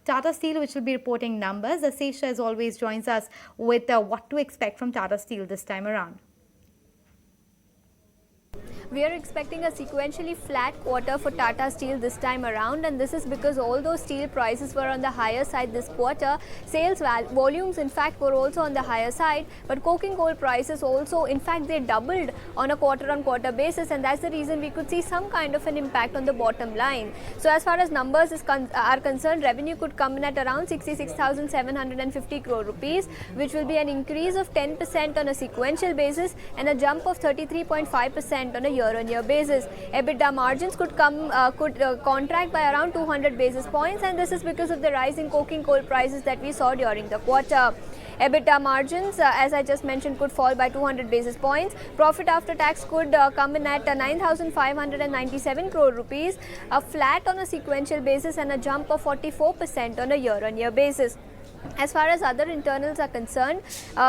Tata Steel, which will be reporting numbers. Ashish, as always, joins us with what to expect from Tata Steel this time around. We are expecting a sequentially flat quarter for Tata Steel this time around, and this is because although steel prices were on the higher side this quarter, sales volumes in fact were also on the higher side, but coking coal prices also in fact they doubled on a quarter-on-quarter basis, and that's the reason we could see some kind of an impact on the bottom line. So as far as numbers are concerned, revenue could come in at around 66,750 crore rupees, which will be an increase of 10% on a sequential basis and a jump of 33.5% on a year-on-year basis. EBITDA margins could contract by around 200 basis points, and this is because of the rise in coking coal prices that we saw during the quarter. EBITDA margins, as I just mentioned, could fall by 200 basis points. Profit after tax could come in at 9,597 crore rupees, flat on a sequential basis and a jump of 44% on a year-on-year basis. As far as other internals are concerned,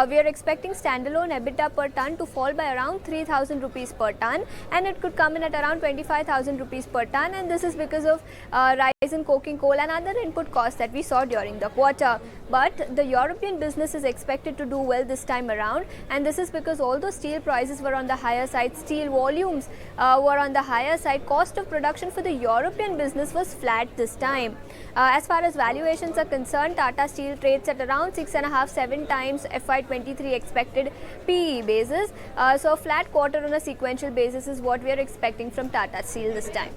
we are expecting standalone EBITDA per ton to fall by around 3,000 rupees per ton, and it could come in at around 25,000 rupees per ton, and this is because of rise in coking coal and other input costs that we saw during the quarter. But the European business is expected to do well this time around, and this is because although steel prices were on the higher side, steel volumes were on the higher side, cost of production for the European business was flat this time. As far as valuations are concerned, Tata Steel trades at around 6.5-7 times FY23 expected PE basis. So flat quarter on a sequential basis is what we are expecting from Tata Steel this time.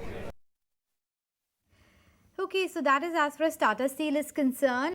Okay, so that is as far as Tata Steel is concerned.